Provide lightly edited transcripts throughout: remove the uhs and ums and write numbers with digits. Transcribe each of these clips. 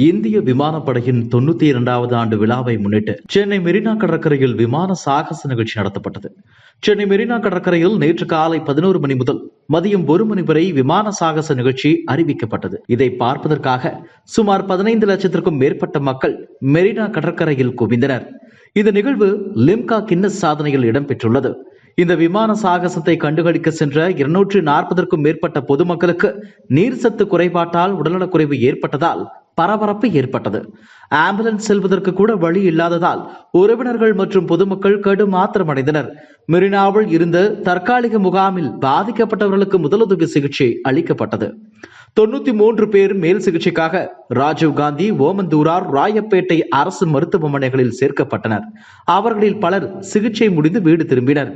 இந்திய விமானப்படையின் 92வது ஆண்டு விழாவை முன்னிட்டு சென்னை மெரினா கடற்கரையில் விமான சாகச நிகழ்ச்சி நடத்தப்பட்டது. சென்னை மெரினா கடற்கரையில் நேற்று காலை 11 மணி முதல் மதியம் 1 மணி வரை விமான சாகச நிகழ்ச்சி அறிவிக்கப்பட்டது. இதை பார்ப்பதற்காக சுமார் 15 லட்சத்திற்கும் மேற்பட்ட மக்கள் மெரினா கடற்கரையில் குவிந்தனர். இந்த நிகழ்வு லிம்கா கின்னஸ் சாதனையில் இடம்பெற்றுள்ளது. இந்த விமான சாகசத்தை கண்டுகளிக்க சென்ற 240க்கும் மேற்பட்ட பொதுமக்களுக்கு நீர் சத்து குறைபாட்டால் உடல்நலக்குறைவு ஏற்பட்டதால் பரபரப்பு ஏற்பட்டது. ஆம்புலன்ஸ் செல்வதற்கு கூட வழி இல்லாததால் உறவினர்கள் மற்றும் பொதுமக்கள் கடும் ஆத்திரமடைந்தனர். மெரினாவில் இருந்த தற்காலிக முகாமில் பாதிக்கப்பட்டவர்களுக்கு முதலுதவி சிகிச்சை அளிக்கப்பட்டது. 93 பேர் மேல் சிகிச்சைக்காக ராஜீவ்காந்தி, ஓமந்தூரார், ராயப்பேட்டை அரசு மருத்துவமனைகளில் சேர்க்கப்பட்டனர். அவர்களில் பலர் சிகிச்சை முடிந்து வீடு திரும்பினர்.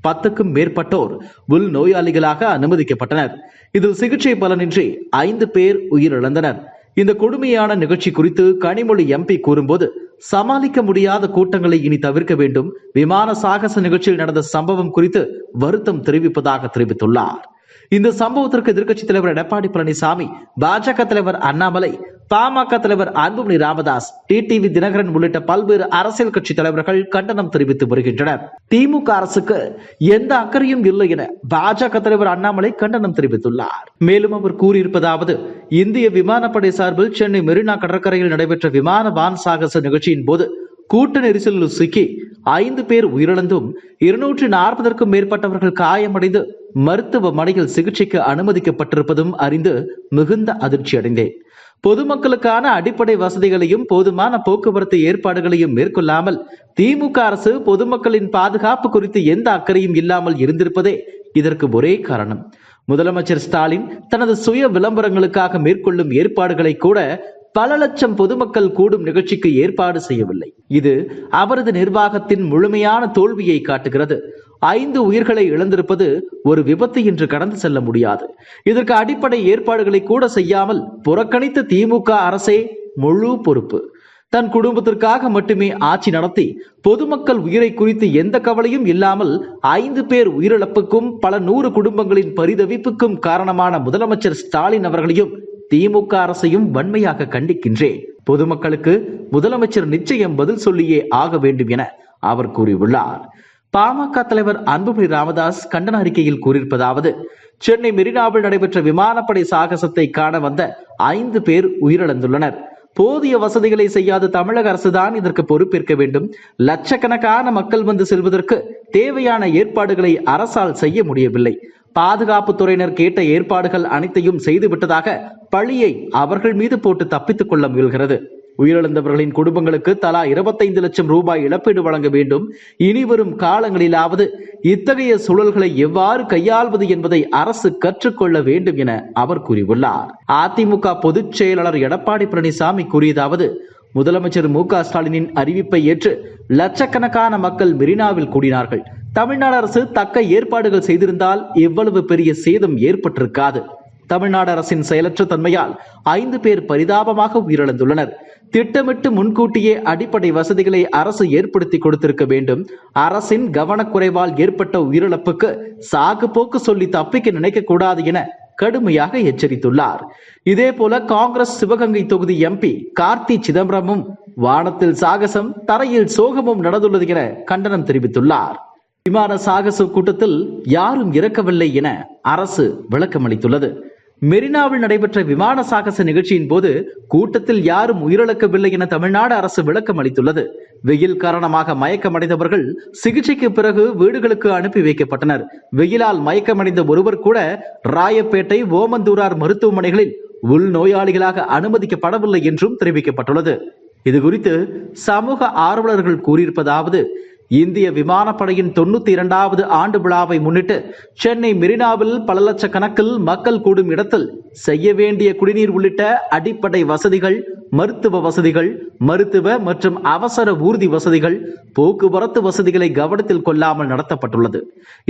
10க்கும் மேற்பட்டோர் உள் நோயாளிகளாக அனுமதிக்கப்பட்டனர். இதில் சிகிச்சை பலனின்றி 5 பேர் உயிரிழந்தனர். இந்த கொடுமையான நிகழ்ச்சி குறித்து கனிமொழி எம்பி கூறும்போது, சமாளிக்க முடியாத கூட்டங்களை இனி தவிர்க்க வேண்டும். விமான சாகச நிகழ்ச்சியில் நடந்த சம்பவம் குறித்து வருத்தம் தெரிவிப்பதாக தெரிவித்துள்ளார். இந்த சம்பவத்திற்கு எதிர்க்கட்சித் தலைவர் எடப்பாடி பழனிசாமி, பாஜக தலைவர் அண்ணாமலை, பாமக தலைவர் அன்புமணி ராமதாஸ், டிடிவி தினகரன் உள்ளிட்ட பல்வேறு அரசியல் கட்சி தலைவர்கள் கண்டனம் தெரிவித்து வருகின்றனர். திமுக அரசுக்கு எந்த அக்கறையும் இல்லை என பாஜக தலைவர் அண்ணாமலை கண்டனம் தெரிவித்துள்ளார். மேலும் அவர் கூறியிருப்பதாவது, இந்திய விமானப்படை சார்பில் சென்னை மெரினா கடற்கரையில் நடைபெற்ற விமான வான் சாகச நிகழ்ச்சியின் போது கூட்ட நெரிசலில் சிக்கி 5 பேர் உயிரிழந்தும் 240க்கும் மேற்பட்டவர்கள் காயமடைந்து மருத்துவமனையில் சிகிச்சைக்கு அனுமதிக்கப்பட்டிருப்பதும் அறிந்து மிகுந்த அதிர்ச்சி அடைந்தேன். பொதுமக்களுக்கான அடிப்படை வசதிகளையும் போதுமான போக்குவரத்து ஏற்பாடுகளையும் மேற்கொள்ளாமல் திமுக அரசு பொதுமக்களின் பாதுகாப்பு குறித்து எந்த அக்கறையும் இல்லாமல் இருந்திருப்பதே இதற்கு ஒரே காரணம். முதலமைச்சர் ஸ்டாலின் தனது சுய விளம்பரங்களுக்காக மேற்கொள்ளும் ஏற்பாடுகளை கூட பல லட்சம் பொதுமக்கள் கூடும் நிகழ்ச்சிக்கு ஏற்பாடு செய்யவில்லை. இது அவரது நிர்வாகத்தின் முழுமையான தோல்வியை காட்டுகிறது. 5 உயிர்களை இழந்திருப்பது ஒரு விபத்து என்று கடந்து செல்ல முடியாது. இதற்கு அடிப்படை ஏற்பாடுகளை கூட செய்யாமல் புறக்கணித்த திமுக அரசே முழு பொறுப்பு. தன் குடும்பத்திற்காக மட்டுமே ஆட்சி நடத்தி பொதுமக்கள் உயிரை குறித்து எந்த கவலையும் இல்லாமல் 5 பேர் உயிரிழப்புக்கும் பல 100 குடும்பங்களின் பரிதவிப்புக்கும் காரணமான முதலமைச்சர் ஸ்டாலின் அவர்களையும் திமுக அரசையும் வன்மையாக கண்டிக்கின்றேன். பொதுமக்களுக்கு முதலமைச்சர் நிச்சயம் பதில் சொல்லியே ஆக வேண்டும் என அவர் கூறியுள்ளார். பாமக தலைவர் அன்புமணி ராமதாஸ் கண்டன அறிக்கையில் கூறியிருப்பதாவது, சென்னை மெரினாவில் நடைபெற்ற விமானப்படை சாகசத்தை காண வந்த 5 பேர் உயிரிழந்துள்ளனர். போதிய வசதிகளை செய்யாத தமிழக அரசுதான் இதற்கு பொறுப்பேற்க வேண்டும். லட்சக்கணக்கான மக்கள் வந்து செல்வதற்கு தேவையான ஏற்பாடுகளை அரசால் செய்ய முடியவில்லை. பாதுகாப்பு துறையினர் கேட்ட ஏற்பாடுகள் அனைத்தையும் செய்துவிட்டதாக பழியை அவர்கள் மீது போட்டு தப்பித்துக் கொள்ள முயல்கிறது. உயிரிழந்தவர்களின் குடும்பங்களுக்கு தலா 25 லட்சம் ரூபாய் இழப்பீடு வழங்க வேண்டும். இனிவரும் காலங்களிலாவது இத்தகைய சூழல்களை எவ்வாறு கையாள்வது என்பதை அரசு கற்றுக்கொள்ள வேண்டும் என அவர் கூறியுள்ளார். அதிமுக பொதுச் செயலாளர் எடப்பாடி பழனிசாமி கூறியதாவது, முதலமைச்சர் மு.க. ஸ்டாலினின் அறிவிப்பை ஏற்று லட்சக்கணக்கான மக்கள் மெரினாவில் கூடினார்கள். தமிழ்நாடு அரசு தக்க ஏற்பாடுகள் செய்திருந்தால் இவ்வளவு பெரிய சேதம் ஏற்பட்டிருக்காது. தமிழ்நாடு அரசின் செயலற்ற தன்மையால் 5 பேர் பரிதாபமாக உயிரிழந்துள்ளனர். திட்டமிட்டு முன்கூட்டியே அடிப்படை வசதிகளை அரசு ஏற்படுத்தி கொடுத்திருக்க வேண்டும். அரசின் கவனக்குறைவால் ஏற்பட்ட உயிரிழப்புக்கு சாக்கு போக்கு சொல்லி தப்பிக்க நினைக்க கூடாது என கடுமையாக எச்சரித்துள்ளார். இதே போல காங்கிரஸ் சிவகங்கை தொகுதி எம்பி கார்த்தி சிதம்பரமும் வானத்தில் சாகசம், தரையில் சோகமும் நடந்துள்ளது என கண்டனம் தெரிவித்துள்ளார். விமான சாகச கூட்டத்தில் யாரும் இறக்கவில்லை என அரசு விளக்கமளித்துள்ளது. மெரினாவில் நடைபெற்ற விமான சாகச நிகழ்ச்சியின் போது கூட்டத்தில் யாரும் உயிரிழக்கவில்லை என தமிழ்நாடு அரசு விளக்கம் அளித்துள்ளது. வெயில் காரணமாக மயக்கமடைந்தவர்கள் சிகிச்சைக்கு பிறகு வீடுகளுக்கு அனுப்பி வைக்கப்பட்டனர். வெயிலால் மயக்கமடைந்த ஒருவர் கூட ராயப்பேட்டை, ஓமந்தூரார் மருத்துவமனைகளில் உள் நோயாளிகளாக அனுமதிக்கப்படவில்லை என்றும் தெரிவிக்கப்பட்டுள்ளது. இது குறித்து சமூக ஆர்வலர்கள் கூறியிருப்பதாவது, இந்திய விமானப்படையின் 92வது ஆண்டு விழாவை முன்னிட்டு சென்னை மெரினாவில் பல லட்சக்கணக்கில் மக்கள் கூடும் இடத்தில் செய்ய வேண்டிய குடிநீர் உள்ளிட்ட அடிப்படை வசதிகள், மருத்துவ வசதிகள், மருத்துவ மற்றும் அவசர ஊர்தி வசதிகள், போக்குவரத்து வசதிகளை கவனத்தில் கொள்ளாமல் நடத்தப்பட்டுள்ளது.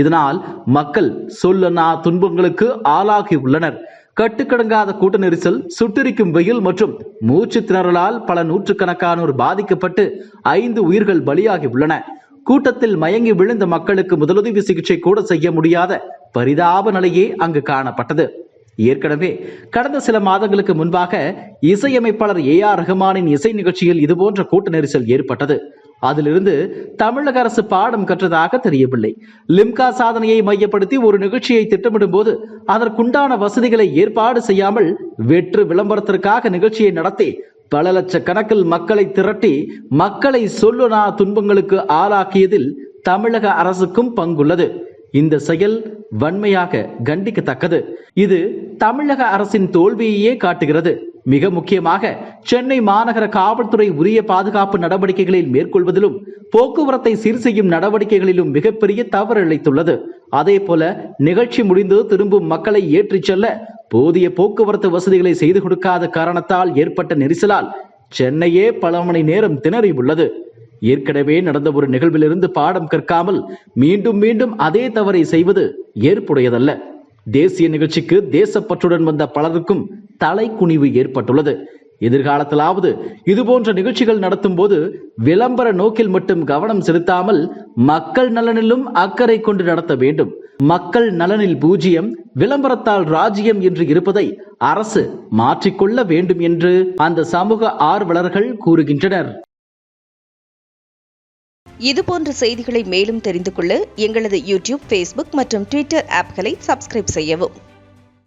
இதனால் மக்கள் சொல்லனா துன்பங்களுக்கு ஆளாகி உள்ளனர். கட்டுக்கடங்காத கூட்ட நெரிசல், சுட்டெரிக்கும் வெயில் மற்றும் மூச்சு திணறலால் பல நூற்றுக்கணக்கானோர் பாதிக்கப்பட்டு 5 உயிர்கள் பலியாகி உள்ளன. கூட்டத்தில் மயங்கி விழுந்த மக்களுக்கு முதலுதவி சிகிச்சை கூட செய்ய முடியாத பரிதாப நிலையே அங்கு காணப்பட்டது. ஏற்கனவே கடந்த சில மாதங்களுக்கு முன்பாக இசையமைப்பாளர் AR ரஹ்மானின் இசை நிகழ்ச்சியில் இதுபோன்ற கூட்ட நெரிசல் ஏற்பட்டது. அதிலிருந்து தமிழக அரசு பாடம் கற்றதாக தெரியவில்லை. லிம்கா சாதனையை மையப்படுத்தி ஒரு நிகழ்ச்சியை திட்டமிடும் போது அதற்குண்டான வசதிகளை ஏற்பாடு செய்யாமல் வெற்று விளம்பரத்திற்காக நிகழ்ச்சியை நடத்தி பல லட்சக்கணக்கில் மக்களை திரட்டி மக்களை சொல்லுனா துன்பங்களுக்கு ஆளாக்கியதில் தமிழக அரசுக்கும் பங்குள்ளது. இந்த செயல் வன்மையாக கண்டிக்கத்தக்கது. இது தமிழக அரசின் தோல்வியையே காட்டுகிறது. மிக முக்கியமாக சென்னை மாநகர காவல்துறை உரிய பாதுகாப்பு நடவடிக்கைகளில் மேற்கொள்வதிலும் போக்குவரத்தை சீர் செய்யும் நடவடிக்கைகளிலும் மிகப்பெரிய தவறு இழைத்துள்ளது. அதே போல நிகழ்ச்சி முடிந்து திரும்பும் மக்களை ஏற்றிச் செல்ல போதிய போக்குவரத்து வசதிகளை செய்து கொடுக்காத காரணத்தால் ஏற்பட்ட நெரிசலால் சென்னையே பல மணி நேரம் திணறி உள்ளது. ஏற்கனவே நடந்த ஒரு நிகழ்விலிருந்து பாடம் கற்காமல் மீண்டும் மீண்டும் அதே தவறை செய்வது ஏற்புடையதல்ல. தேசிய நிகழ்ச்சிக்கு தேசப்பற்றுடன் வந்த பலருக்கும் தலைக்குனிவு ஏற்பட்டுள்ளது. எதிர்காலத்திலாவது இதுபோன்ற நிகழ்ச்சிகள் நடத்தும் போது விளம்பர நோக்கில் மட்டும் கவனம் செலுத்தாமல் மக்கள் நலனிலும் அக்கறை கொண்டு நடத்த வேண்டும். மக்கள் நலனில் பூஜ்ஜியம், விளம்பரத்தால் ராஜ்யம் என்று இருப்பதை அரசு மாற்றிக்கொள்ள வேண்டும் என்று அந்த சமூக ஆர்வலர்கள் கூறுகின்றனர். இதுபோன்ற செய்திகளை மேலும் தெரிந்து கொள்ள எங்களது யூடியூப், Facebook மற்றும் Twitter ஆப்களை சப்ஸ்கிரைப் செய்யவும்.